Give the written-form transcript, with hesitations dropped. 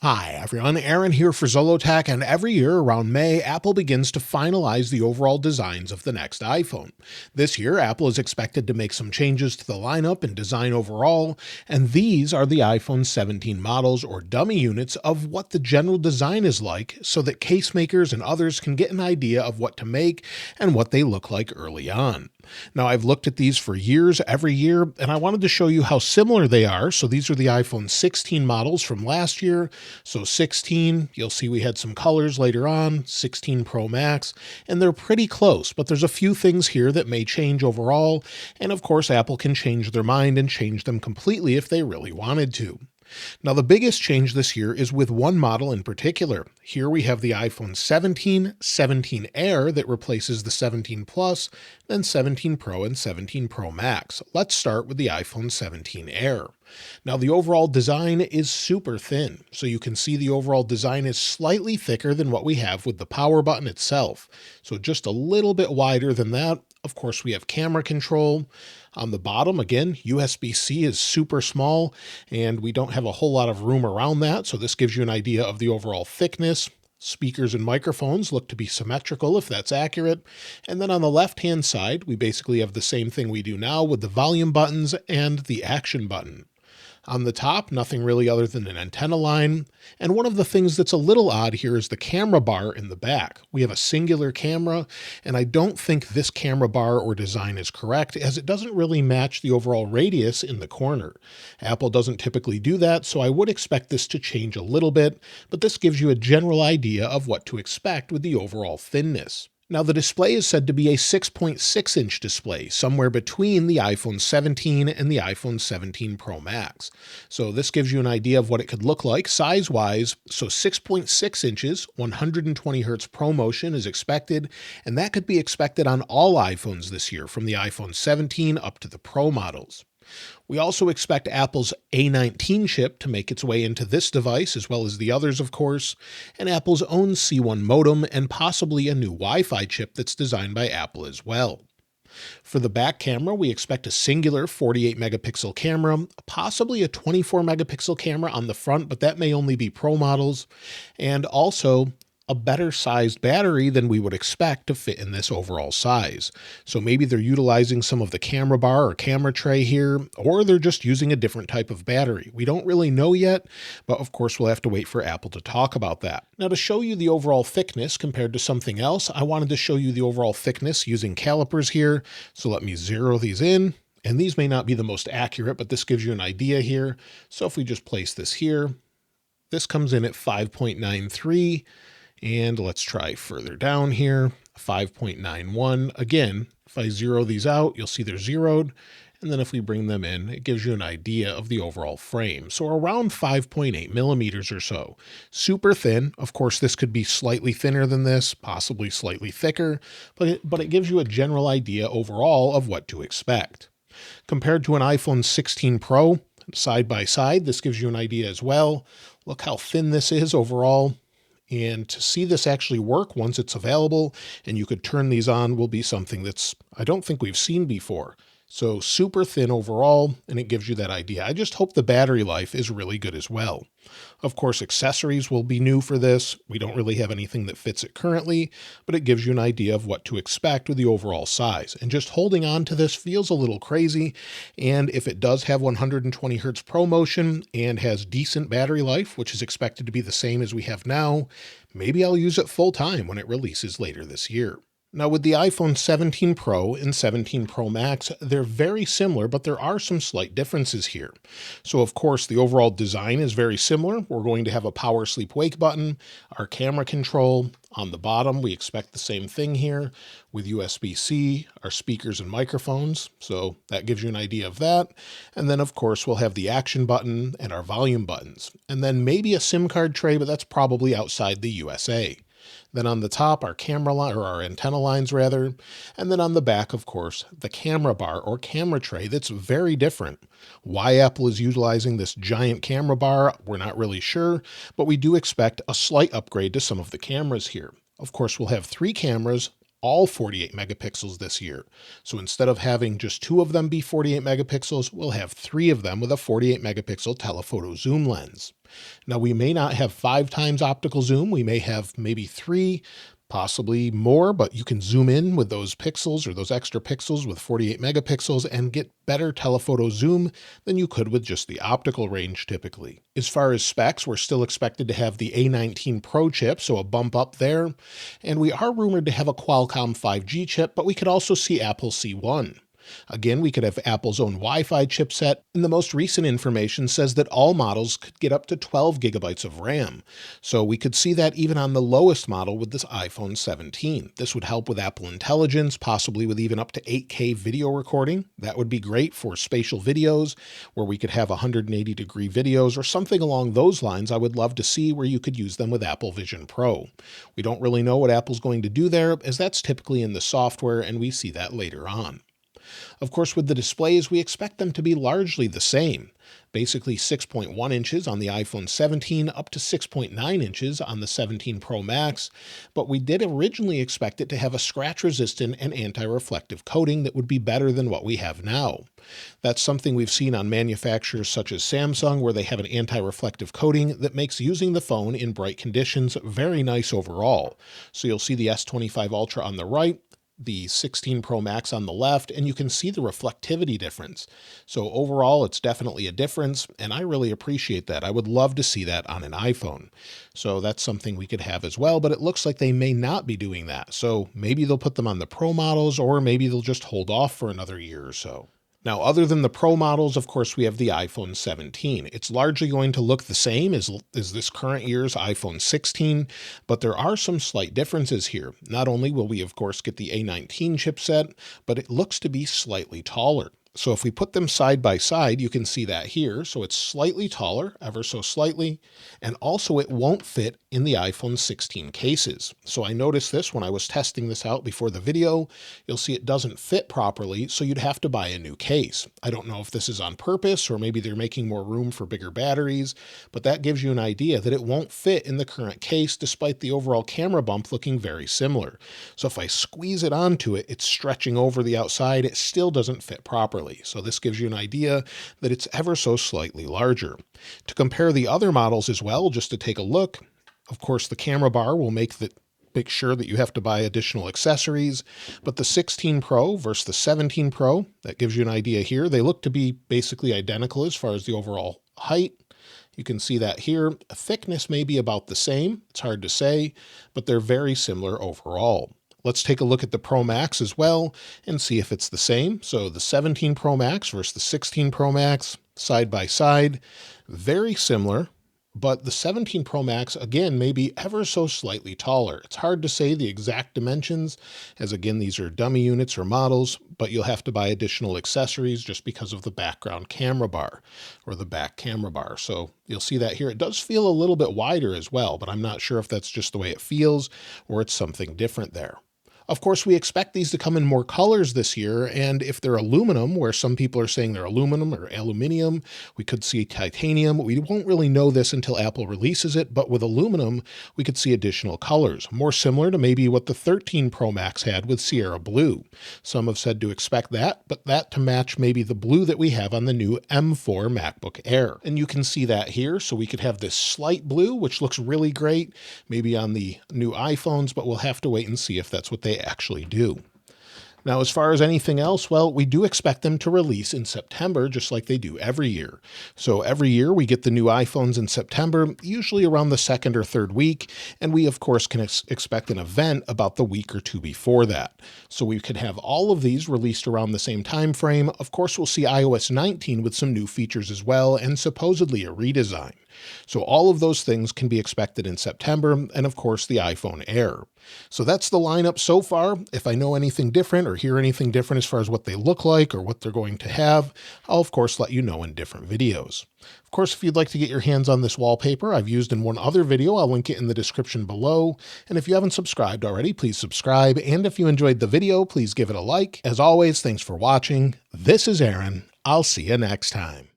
Hi everyone, Aaron here for Zollotech, and every year around May, Apple begins to finalize the overall designs of the next iPhone. This year, Apple is expected to make some changes to the lineup and design overall, and these are the iPhone 17 models or dummy units of what the general design is like so that case makers and others can get an idea of what to make and what they look like early on. Now, I've looked at these for years, every year, and I wanted to show you how similar they are. So these are the iPhone 16 models from last year. So 16, you'll see we had some colors later on, 16 Pro Max, and they're pretty close, but there's a few things here that may change overall. And of course, Apple can change their mind and change them completely if they really wanted to. Now, the biggest change this year is with one model in particular. Here we have the iPhone 17, 17 Air that replaces the 17 Plus, then 17 Pro and 17 Pro Max. Let's start with the iPhone 17 Air. Now, the overall design is super thin, so you can see the overall design is slightly thicker than what we have with the power button itself. So just a little bit wider than that. Of course, we have camera control. On the bottom, again, USB-C is super small, and we don't have a whole lot of room around that, so this gives you an idea of the overall thickness. Speakers and microphones look to be symmetrical, if that's accurate. And then on the left-hand side, we basically have the same thing we do now with the volume buttons and the action button. On the top, nothing really other than an antenna line. And one of the things that's a little odd here is the camera bar in the back. We have a singular camera, and I don't think this camera bar or design is correct, as it doesn't really match the overall radius in the corner. Apple doesn't typically do that, so I would expect this to change a little bit, but this gives you a general idea of what to expect with the overall thinness. Now, the display is said to be a 6.6-inch display, somewhere between the iPhone 17 and the iPhone 17 Pro Max. So this gives you an idea of what it could look like size-wise. So 6.6 inches, 120 Hz ProMotion is expected, and that could be expected on all iPhones this year, from the iPhone 17 up to the Pro models. We also expect Apple's A19 chip to make its way into this device, as well as the others, of course, and Apple's own C1 modem, and possibly a new Wi-Fi chip that's designed by Apple as well. For the back camera, we expect a singular 48 megapixel camera, possibly a 24 megapixel camera on the front, but that may only be Pro models, and also a better sized battery than we would expect to fit in this overall size. So maybe they're utilizing some of the camera bar or camera tray here, or they're just using a different type of battery. We don't really know yet, but of course we'll have to wait for Apple to talk about that. Now, to show you the overall thickness compared to something else, I wanted to show you the overall thickness using calipers here. So let me zero these in. And these may not be the most accurate, but this gives you an idea here. So if we just place this here, this comes in at 5.93. And let's try further down here, 5.91. Again, if I zero these out, you'll see they're zeroed. And then if we bring them in, it gives you an idea of the overall frame. So around 5.8 millimeters or so. Super thin. Of course, this could be slightly thinner than this, possibly slightly thicker, but it gives you a general idea overall of what to expect. Compared to an iPhone 16 Pro, side by side, this gives you an idea as well. Look how thin this is overall. And to see this actually work once it's available and you could turn these on will be something that's I don't think we've seen before. So super thin overall, and it gives you that idea. I just hope the battery life is really good as well. Of course, accessories will be new for this. We don't really have anything that fits it currently, but it gives you an idea of what to expect with the overall size. And just holding on to this feels a little crazy. And if it does have 120 Hz ProMotion and has decent battery life, which is expected to be the same as we have now, maybe I'll use it full time when it releases later this year. Now, with the iPhone 17 Pro and 17 Pro Max, they're very similar, but there are some slight differences here. So, of course, the overall design is very similar. We're going to have a power sleep wake button, our camera control. On the bottom, we expect the same thing here with USB-C, our speakers and microphones. So that gives you an idea of that. And then, of course, we'll have the action button and our volume buttons. And then maybe a SIM card tray, but that's probably outside the USA. Then on the top, our camera line, or our antenna lines rather. And then on the back, of course, the camera bar or camera tray that's very different. Why Apple is utilizing this giant camera bar, we're not really sure, but we do expect a slight upgrade to some of the cameras here. Of course, we'll have 3 cameras, all 48 megapixels this year. So instead of having just 2 of them be 48 megapixels, we'll have 3 of them with a 48 megapixel telephoto zoom lens. Now, we may not have 5 times optical zoom. We may have maybe 3, possibly more, but you can zoom in with those pixels or those extra pixels with 48 megapixels and get better telephoto zoom than you could with just the optical range typically. As far as specs, we're still expected to have the A19 Pro chip, so a bump up there. And we are rumored to have a Qualcomm 5G chip, but we could also see Apple C1. Again, we could have Apple's own Wi-Fi chipset, and the most recent information says that all models could get up to 12 gigabytes of RAM. So we could see that even on the lowest model with this iPhone 17. This would help with Apple Intelligence, possibly with even up to 8K video recording. That would be great for spatial videos, where we could have 180-degree videos or something along those lines. I would love to see where you could use them with Apple Vision Pro. We don't really know what Apple's going to do there, as that's typically in the software, and we see that later on. Of course, with the displays, we expect them to be largely the same. Basically 6.1 inches on the iPhone 17 up to 6.9 inches on the 17 Pro Max, but we did originally expect it to have a scratch-resistant and anti-reflective coating that would be better than what we have now. That's something we've seen on manufacturers such as Samsung, where they have an anti-reflective coating that makes using the phone in bright conditions very nice overall. So you'll see the S25 Ultra on the right, the 16 Pro Max on the left, and you can see the reflectivity difference. So overall, it's definitely a difference, and I really appreciate that. I would love to see that on an iPhone. So that's something we could have as well, but it looks like they may not be doing that. So maybe they'll put them on the Pro models, or maybe they'll just hold off for another year or so. Now, other than the Pro models, of course, we have the iPhone 17. It's largely going to look the same as this current year's iPhone 16, but there are some slight differences here. Not only will we, of course, get the A19 chipset, but it looks to be slightly taller. So if we put them side by side, you can see that here. So it's slightly taller, ever so slightly, and also it won't fit in the iPhone 16 cases. So I noticed this when I was testing this out before the video. You'll see it doesn't fit properly, so you'd have to buy a new case. I don't know if this is on purpose, or maybe they're making more room for bigger batteries, but that gives you an idea that it won't fit in the current case, despite the overall camera bump looking very similar. So if I squeeze it onto it, it's stretching over the outside. It still doesn't fit properly. So this gives you an idea that it's ever so slightly larger. To compare the other models as well, just to take a look, of course, the camera bar will make sure that you have to buy additional accessories, but the 16 Pro versus the 17 Pro, that gives you an idea here. They look to be basically identical as far as the overall height. You can see that here. Thickness may be about the same. It's hard to say, but they're very similar overall. Let's take a look at the Pro Max as well and see if it's the same. So the 17 Pro Max versus the 16 Pro Max, side by side, very similar, but the 17 Pro Max, again, may be ever so slightly taller. It's hard to say the exact dimensions, as again, these are dummy units or models, but you'll have to buy additional accessories just because of the background camera bar or the back camera bar. So you'll see that here. It does feel a little bit wider as well, but I'm not sure if that's just the way it feels or it's something different there. Of course, we expect these to come in more colors this year, and if they're aluminum, where some people are saying they're aluminum or aluminium, we could see titanium. We won't really know this until Apple releases it, but with aluminum, we could see additional colors, more similar to maybe what the 13 Pro Max had with Sierra Blue. Some have said to expect that, but that to match maybe the blue that we have on the new M4 MacBook Air. And you can see that here, so we could have this slight blue, which looks really great, maybe on the new iPhones, but we'll have to wait and see if that's what they actually do. Now, as far as anything else, well, we do expect them to release in September, just like they do every year. So every year we get the new iPhones in September, usually around the second or third week, and we, of course, can expect an event about the week or two before that. So we could have all of these released around the same time frame. Of course, we'll see iOS 19 with some new features as well, and supposedly a redesign. So all of those things can be expected in September, and of course the iPhone Air. So that's the lineup so far. If I know anything different or hear anything different as far as what they look like or what they're going to have, I'll of course let you know in different videos. Of course, if you'd like to get your hands on this wallpaper I've used in one other video, I'll link it in the description below. And if you haven't subscribed already, please subscribe. And if you enjoyed the video, please give it a like. As always, thanks for watching. This is Aaron. I'll see you next time.